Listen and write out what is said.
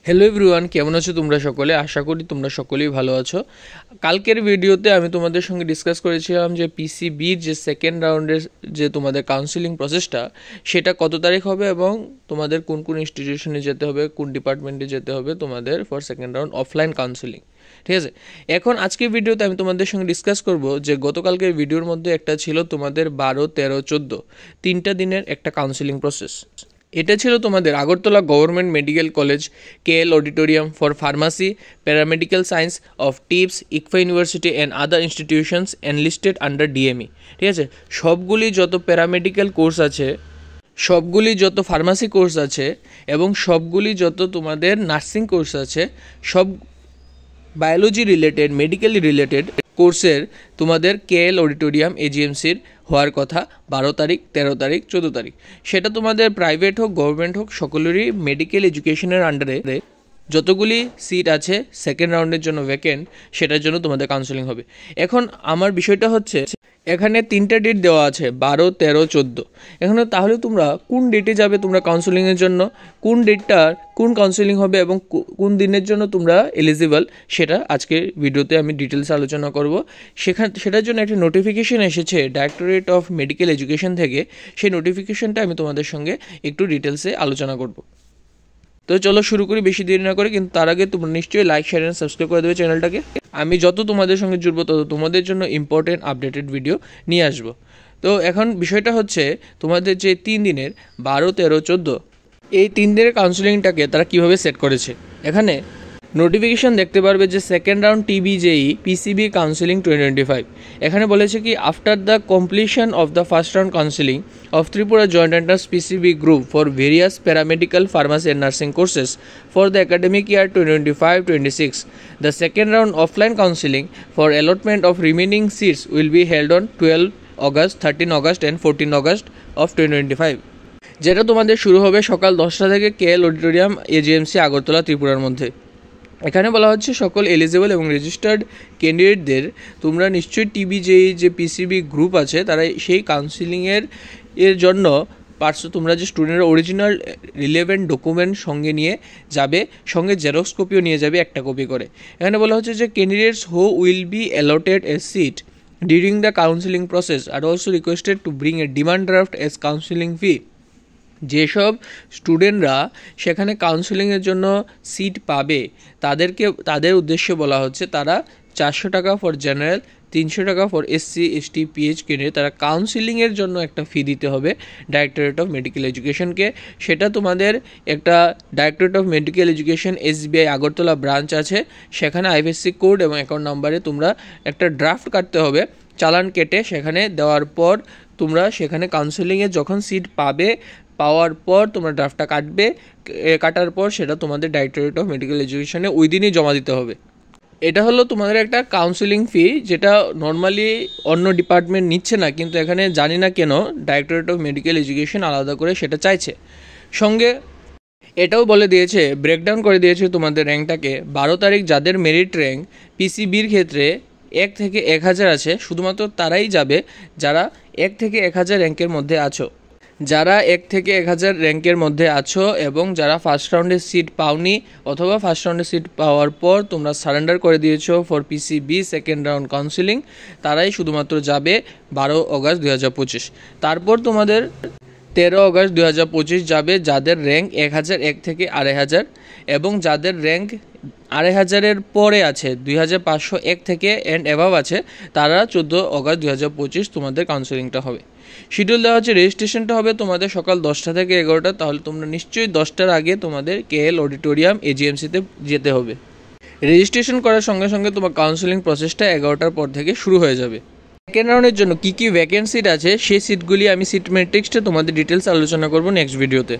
Hello everyone, কেমন আছো তোমরা সকলে? আশা করি তোমরা সকলেই ভালো আছো। কালকের ভিডিওতে আমি তোমাদের সঙ্গে ডিসকাস করেছিলাম যে পিসিবির যে সেকেন্ড রাউন্ডের যে তোমাদের কাউন্সিলিং প্রসেসটা সেটা কত তারিখ হবে এবং তোমাদের কোন কোন ইনস্টিটিউশনে যেতে হবে, কোন ডিপার্টমেন্টে যেতে হবে তোমাদের for second round offline counselling. ঠিক আছে, এখন আজকের ভিডিওতে আমি তোমাদের সঙ্গে ডিসকাস করব যে গতকালকের ভিডিওর মধ্যে একটা ছিল তোমাদের 12, 13, 14 তিনটা দিনের একটা কাউন্সিলিং প্রসেস। এটা ছিল তোমাদের Agartala government medical college, KL auditorium for pharmacy, paramedical science of tips, ICFAI university and other institutions enlisted under DME. ঠিক আছে, সবগুলি যত প্যারামেডিক্যাল কোর্স আছে, সবগুলি যত ফার্মাসি কোর্স আছে এবং সবগুলি যত তোমাদের নার্সিং কোর্স আছে, সব বায়োলজি রিলেটেড, মেডিকেলি রিলেটেড কোর্সের তোমাদের কেএল অডিটোরিয়াম এজিএমসির হওয়ার কথা 12 তারিখ, 13 তারিখ, 14 তারিখ। সেটা তোমাদের প্রাইভেট হোক, গভর্নমেন্ট হোক, সকলেরই মেডিকেল এডুকেশনের আন্ডারে যতগুলি সিট আছে সেকেন্ড রাউন্ডের জন্য ভ্যাকেন্ট, সেটার জন্য তোমাদের কাউন্সেলিং হবে। এখন আমার বিষয়টা হচ্ছে, এখানে তিনটা ডেট দেওয়া আছে, 12, 13, 14। এখানে তাহলে তোমরা কোন ডেটে যাবে তোমরা কাউন্সেলিংয়ের জন্য, কোন ডেটটার কোন কাউন্সেলিং হবে এবং কোন দিনের জন্য তোমরা এলিজিবল, সেটা আজকে ভিডিওতে আমি ডিটেলসে আলোচনা করব। সেটার জন্য একটা নোটিফিকেশন এসেছে ডাইরেক্টরেট অফ মেডিকেল এডুকেশন থেকে। সেই নোটিফিকেশনটা আমি তোমাদের সঙ্গে একটু ডিটেলসে আলোচনা করব। তো চলো শুরু করি, বেশি দেরি না করে। কিন্তু তার আগে তোমরা নিশ্চয়ই লাইক, শেয়ার অ্যান্ড সাবস্ক্রাইব করে দেবে চ্যানেলটাকে। আমি যত তোমাদের সঙ্গে জুড়বো তত তোমাদের জন্য ইম্পর্টেন্ট আপডেটেড ভিডিও নিয়ে আসবো। তো এখন বিষয়টা হচ্ছে তোমাদের যে 3 দিনের 12, 13, 14 এই 3 দিনের কাউন্সিলিংটাকে তারা কীভাবে সেট করেছে। এখানে নোটিফিকেশন দেখতে পারবে যে সেকেন্ড রাউন্ড টিবিজেই পিসিবি কাউন্সিলিং 2025। এখানে বলেছে কি, after the completion of the first round counselling of Tripura Joint Entrance PCB Group for various paramedical, pharmacy and nursing courses for the academic year 2025-26. The second round offline counselling for allotment of remaining seats will be held on 12 August, 13 August and 14 August of 2025. যেটা তোমাদের শুরু হবে সকাল 10টা থেকে KL auditorium AGMC Agartala ত্রিপুরার মধ্যে। এখানে বলা হচ্ছে সকল এলিজিবল এবং রেজিস্টার্ড ক্যান্ডিডেটদের তোমরা নিশ্চয়ই টিবিজেই যে পিসিবি গ্রুপ আছে তারা সেই কাউন্সিলিংয়ের জন্য তোমরা যে স্টুডেন্টের অরিজিনাল রিলেভেন্ট ডকুমেন্ট সঙ্গে নিয়ে যাবে, সঙ্গে জেরক্স কপিও নিয়ে যাবে, একটা কপি করে। এখানে বলা হচ্ছে যে candidates who will be allotted a seat during the counselling process are also requested to bring a demand draft as counselling fee. যেসব স্টুডেন্টরা সেখানে কাউন্সেলিংয়ের জন্য সিট পাবে তাদের উদ্দেশ্যে বলা হচ্ছে তারা 400 টাকা ফর জেনারেল, 300 টাকা ফর এসসি, এসটি, পিএইচ কিনে তারা কাউন্সিলিংয়ের জন্য একটা ফি দিতে হবে ডাইরেক্টরেট অফ মেডিকেল এডুকেশনকে। সেটা তোমাদের একটা directorate of medical education SBI Agartala branch আছে, সেখানে আইএফএসসি কোড এবং অ্যাকাউন্ট নাম্বারে তোমরা একটা ড্রাফট কাটতে হবে। চালান কেটে সেখানে দেওয়ার পর তোমরা সেখানে কাউন্সেলিংয়ে যখন সিট পাওয়ার পর তোমরা ড্রাফটটা কাটার পর সেটা তোমাদের ডাইরেক্টরেট অফ মেডিকেল এডুকেশনে ওই দিনই জমা দিতে হবে। এটা হলো তোমাদের একটা কাউন্সেলিং ফি, যেটা নর্মালি অন্য ডিপার্টমেন্ট নিচ্ছে না, কিন্তু এখানে জানি না কেন ডাইরেক্টরেট অফ মেডিকেল এডুকেশন আলাদা করে সেটা চাইছে। সঙ্গে এটাও বলে দিয়েছে, ব্রেকডাউন করে দিয়েছে তোমাদের র্যাঙ্কটাকে। 12 তারিখ যাদের মেরিট র্যাঙ্ক পিসিবির ক্ষেত্রে 1 থেকে 1000 আছে, শুধুমাত্র তারাই যাবে যারা 1 থেকে 1000 র্যাঙ্কের মধ্যে আছো। যারা 1 থেকে 1000 র্যাঙ্কের মধ্যে আছো এবং যারা ফার্স্ট রাউন্ডে সিট পাওনি অথবা ফার্স্ট রাউন্ডে সিট পাওয়ার পর তোমরা সারেন্ডার করে দিয়েছো for PCB second round counselling, তারাই শুধুমাত্র যাবে 12 অগস্ট 2025। তারপর তোমাদের 13 অগস্ট 2025 যাবে যাদের র্যাঙ্ক 1001 থেকে 2500 এবং যাদের র্যাঙ্ক 2500-এর পরে আছে, 2501 থেকে অ্যান্ড অ্যাভাব আছে, তারা 14 অগস্ট 2025 তোমাদের কাউন্সেলিংটা হবে। শিডিউল দেওয়া হচ্ছে, রেজিস্ট্রেশনটা হবে তোমাদের সকাল 10টা থেকে 11টা। তাহলে তোমরা নিশ্চয়ই 10টার আগে তোমাদের কেএল অডিটোরিয়াম এজিএমসিতে যেতে হবে। রেজিস্ট্রেশন করার সঙ্গে সঙ্গে তোমার কাউন্সেলিং প্রসেসটা 11টার পর থেকে শুরু হয়ে যাবে। সেকেন্ড রাউন্ডের জন্য কী কী ভ্যাকেন্সি আছে সেই সিটগুলি আমি সিট ম্যাট্রিক্সটা তোমাদের ডিটেলস আলোচনা করবো নেক্সট ভিডিওতে।